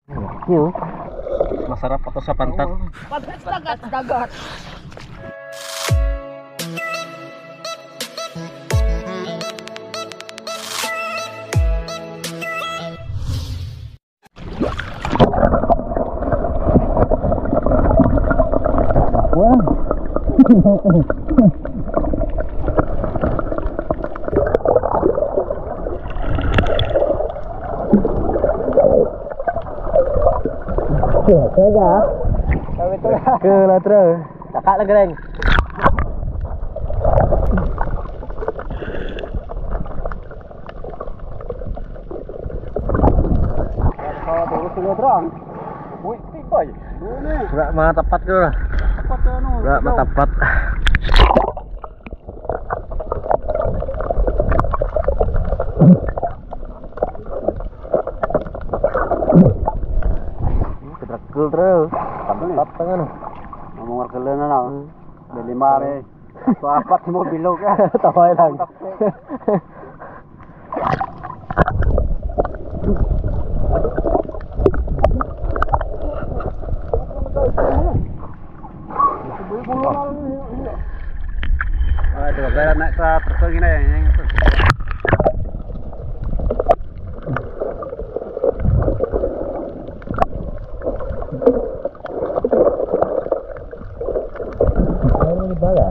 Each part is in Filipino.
Yun. Masarap pa to sa pantat. Pantat dagat. Kaya ke latra kakak lah gereng. Kalau terus sudah terang. Wih, tiba je. Berak mah tepat ke lah. Tepat anu. Berak mah tepat. Kedrakul terus. Tepat tangan. Ngomong wargelan ana. Beli mare. Papat mau bilog ya. Tawai lang. Aduh, gaya nak sa truk ini yang itu. Ini bala.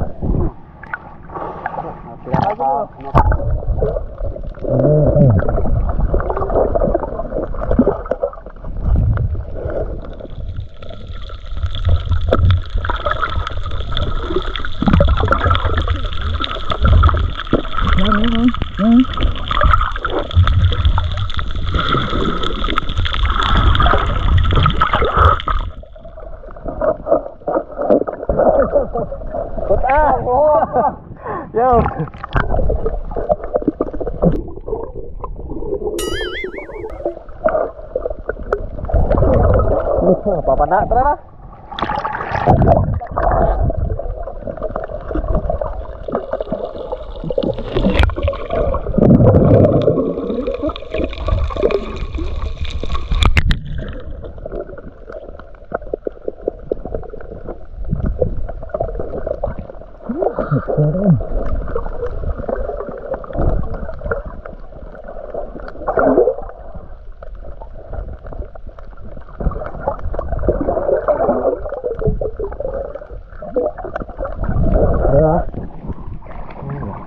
Yo. Apa nak terus?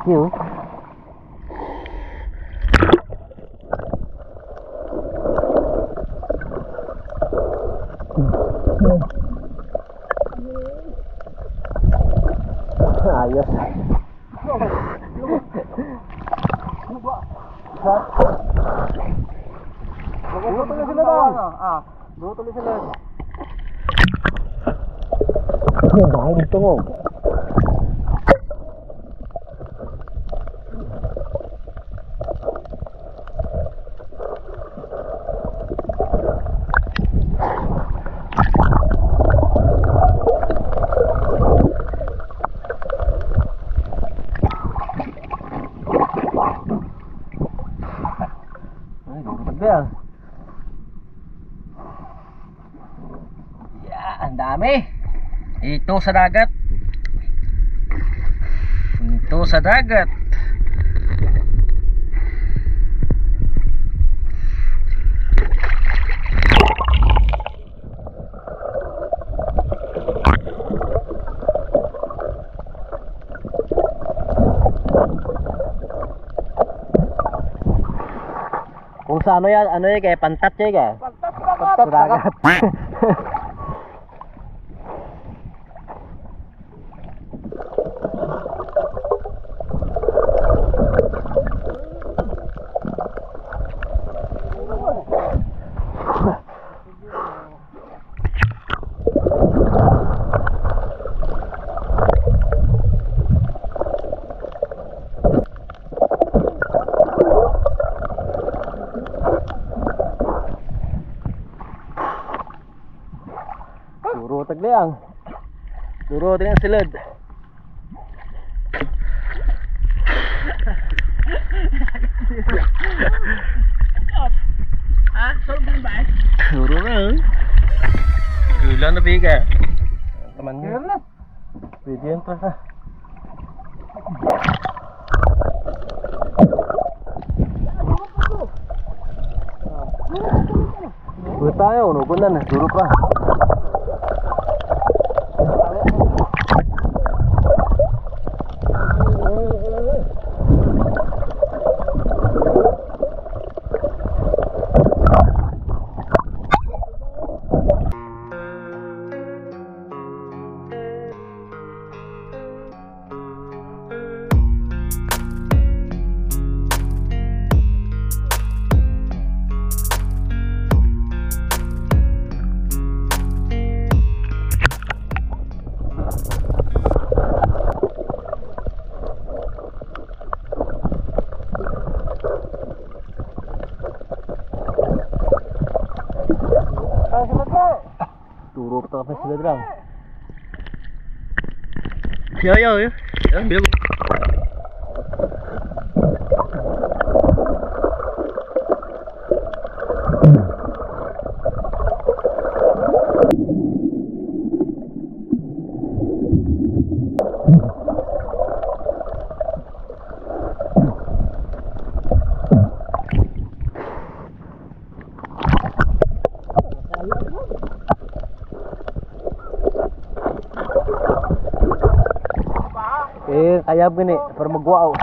Yun. Ayos. Dua tulis sila bang. Dua tulis sila. Bahay dito mo. Ya, ang dami. Ito sa dagat. Ito sa dagat. Kung sa ano yan kayak pantat ya kayak. Pantat dagat. Duro tagliang. Duro dengan silid. Solve ng ba? Suruh na. Gila na biga. Teman niya. Pwede yan pa ha. Buat tayo, nugunan na. Duro pa. Turo pa tapos sila lang. Yo. Yan, bilang. Kaya gini, para magwao.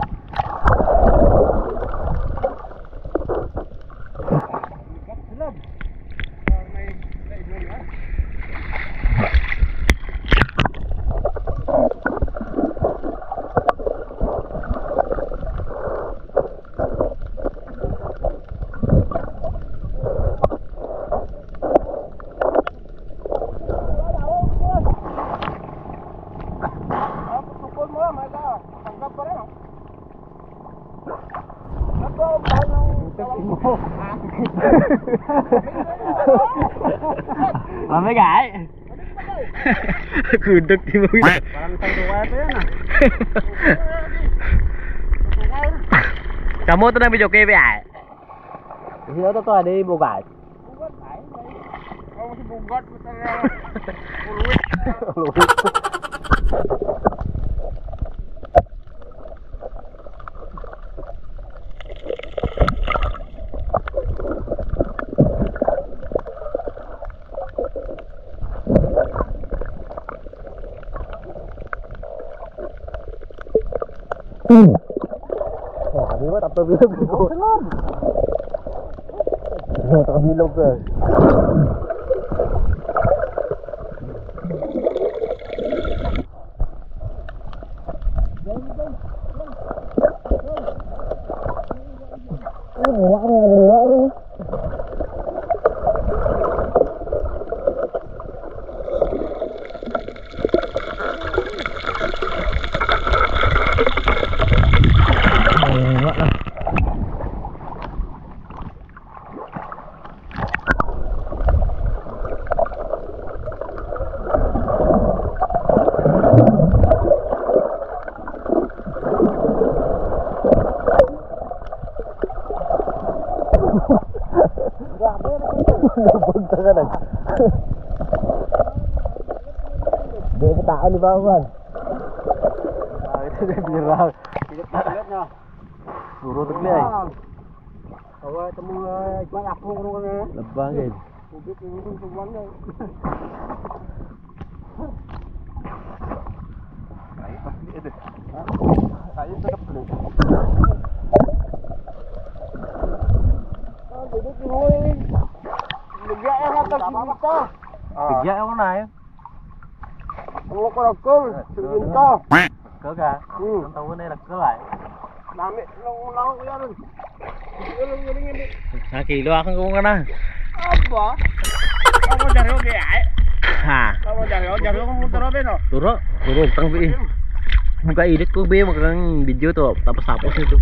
Mami gái. Kuduk di bawah. Parang sanduwa pa yan ah. Kamu tuh nang video ke ba? Sino to ada bugat. Bugat ay. Oh, si bugat betul ya. Di ba tak bilog ko. Tak bilog ke. Punta ka lang. Di ka tao ni Bawan. Ito na bira. Pilit na. Puro tagli ay. Awa ito mga ikman ako ko na. Labangin. Ubit yung tuwan na. Ay, pasti ito. Ay, ito na pala. Duduk di hoy. Bigyan ang hatag dito. Bigyan ako na eh. Ang korakol, dito. Kau ka? Ang tawo na rakol ay. Dami lang ko yan. Ini. Nakilo akong kung na. Apa? Kamu dari oke ay. Ha. Kamu dari ko mo taro no. Turo tang bi. Muka edit ko be magang video to tapos itu.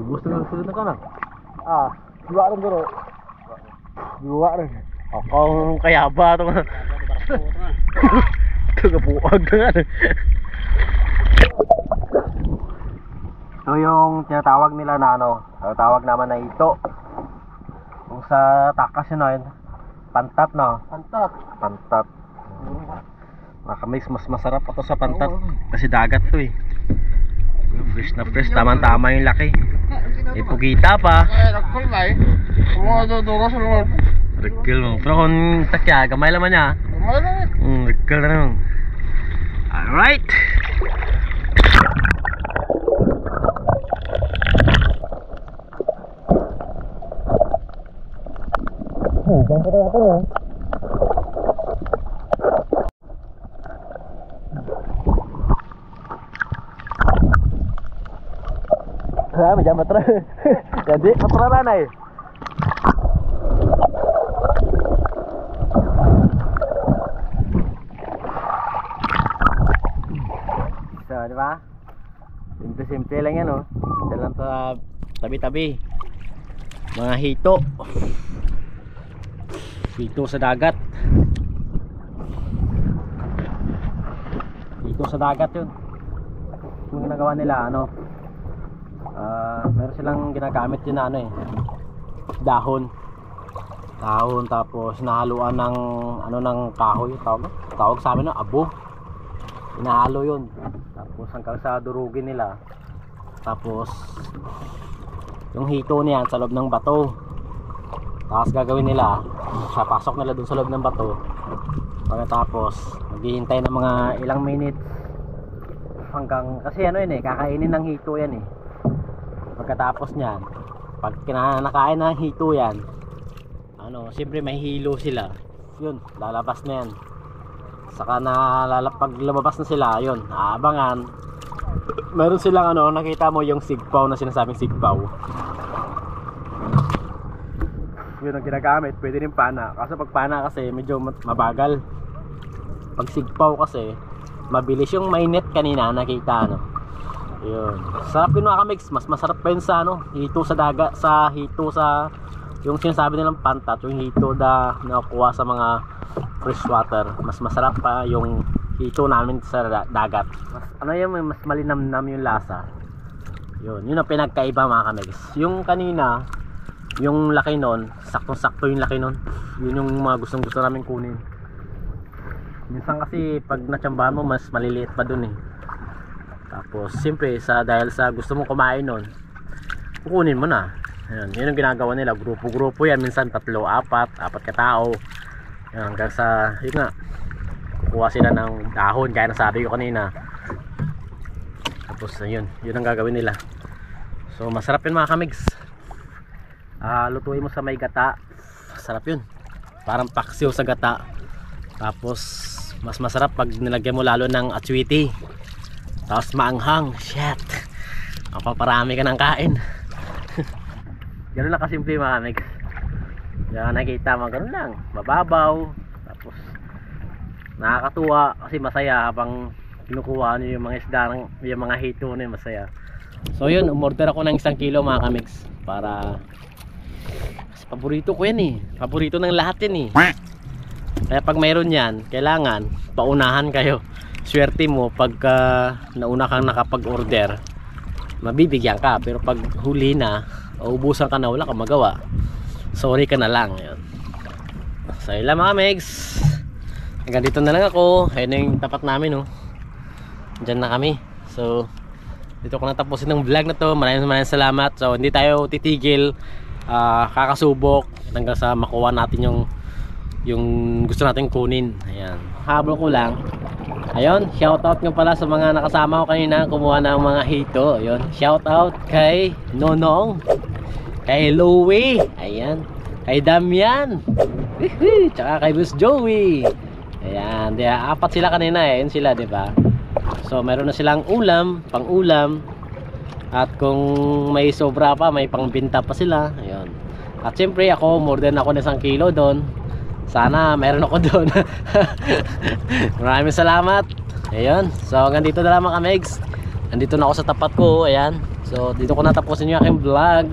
Ibus na sulit na ka na. Dua rin duro. Dua rin. Ako kaya ba ito? Ito kapuag na nga. Ito yung tinatawag nila na ano, tawag naman na ito. Kung sa takas yun, pantat no? Pantat. Mga kamigs, mas masarap pa to sa pantat. Kasi dagat to eh. Fresh na fresh, tamang-tama yung laki. May pugita pa. Rikil mo. Pero kung takya, gamay naman niya. Rikil na naman. Alright. Macam matra. Jadi matra na eh. So, di ba? Simple lang yan, oh. Ito lang sa tabi-tabi. Mga hito. Hito sa dagat. Hito sa dagat yun. Yung ginagawa nila, ano? Meron silang ginagamit yun na ano eh, dahon tapos nahaluan ng ano ng kahoy, tawag sa amin na abo, inahalo yun tapos hanggang sa durugin nila, tapos yung hito niyan sa loob ng bato, tapos gagawin nila sa pasok nila dun sa loob ng bato, pagkatapos maghihintay ng mga ilang minutes hanggang, kasi ano yun eh, kakainin ng hito yan eh. Pagkatapos niyan, pag kinakain na hito yan, ano, siyempre may hilo sila. Yun, lalabas na yan. Saka pag lumabas na sila, yun, aabangan. Meron silang ano, nakita mo yung sigpaw na sinasabing sigpaw. Yun ang ginagamit, pwede rin pana. Kaso pag pana kasi medyo mabagal. Pag sigpaw kasi, mabilis. Yung may net kanina, nakita ano. Yun. Sarap yun mga kamix. Mas masarap pa yun sa ano, hito sa dagat, sa hito sa yung sinasabi nilang pantat, yung hito na nakukuha sa mga freshwater. Mas masarap pa yung hito namin sa dagat. Mas, ano yun, mas malinamnam yung lasa. Yun ang pinagkaiba mga kamix. Yung kanina, yung laki nun, saktong-sakto yung laki nun. Yun yung mga gustong-gusto namin kunin. Minsan kasi pag natsambahan mo, mas maliliit pa dun eh. Tapos siyempre dahil sa gusto mong kumain nun, kukunin mo na. Yun ang ginagawa nila, grupo-grupo yan, minsan 3, 4 ka tao. Yan, hanggang sa yun nga, kukuha sila ng dahon gaya na sabi ko kanina. Tapos yun ang gagawin nila. So masarap yun mga kamigs. Lutuin mo sa may gata, sarap yun, parang paksiw sa gata. Tapos mas masarap pag nilagyan mo lalo ng atswiti. Tapos maanghang, shit, mapaparami ka ng kain. Ganoon lang kasimple mga kamigs. Yan nakita mo, ganoon lang, mababaw. Tapos nakakatuwa kasi masaya habang kinukuha niyo yung mga isda, yung mga hito na masaya. So yun, umorder ako ng 1 kilo mga kamigs. Para kasi paborito ko yan eh, paborito ng lahat yan eh. Kaya pag mayroon yan, kailangan paunahan kayo. Swerte mo pagka nauna kang nakapag-order, mabibigyan ka. Pero pag huli na, ubusan ka na, wala kang magawa, sorry ka na lang. Yun. So yun lang mga megs, hanggang dito na lang ako. Ayun na yung tapat namin, oh. Diyan na kami. So dito ko natapusin ng vlog na to. Maraming salamat. So hindi tayo titigil, kakasubok hanggang sa makuha natin yung gusto natin kunin. Ayan, habol ko lang. Ayun, shoutout nga pala sa mga nakasama ko kanina kumuha ng mga hito. Ayun, shoutout kay Nonong, kay Louie, ayan, kay Damian, tsaka kay Boss Joey. Ayan, 4 sila kanina eh. Ayun sila, 'di ba? So meron na silang ulam, pang-ulam. At kung may sobra pa, may pangbenta pa sila. Ayun. At siyempre ako, more than ako ng 1 kilo doon. Sana meron ako doon. Maraming salamat. Ayun. So hanggang dito na lang mga kamegs. Nandito na ako sa tapat ko. Ayan. So dito ko natapusin yung aking vlog.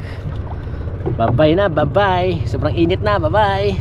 Bye bye na. Bye bye. Sobrang init na. Bye bye.